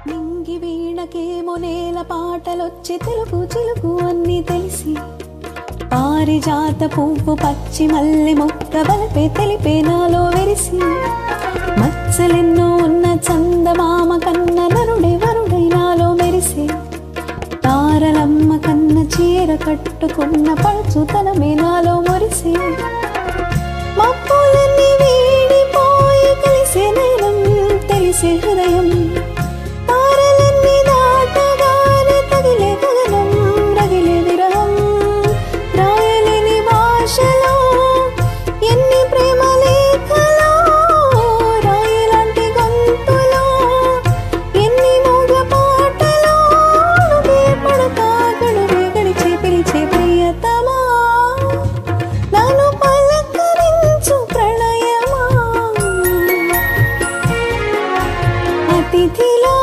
నింగి వీణకేమో నేల పాటలొచ్చి తెలుగు చిలుకు అన్నీ తెలిసి పారిజాత పువ్వు పచ్చి మల్లె మొక్క బలపే తెలిపే నాలో వెరిసి మచ్చలెన్నో ఉన్న చందమామ కన్న నరుడే వరుడై నాలో మెరిసి తారలమ్మ కన్న చీర కట్టుకున్న పడుచుతనమే నాలో మురిసి మప్పులన్నీ వీడిపోయి కలిసే నయనం తెలిసే హృదయం తారలన్నీ దాటగానే తగిలే గగనం రగిలే విరహం రాయలేని భాషలో ఎన్ని ప్రేమ లేఖలో రాయలాంటి గొంతులో ఎన్ని మూగ పాటలో నువ్వే పడతా గడువే గడిచే పిలిచే ప్రియతమా నన్ను పలకరించు ప్రణయమా అతిథిలా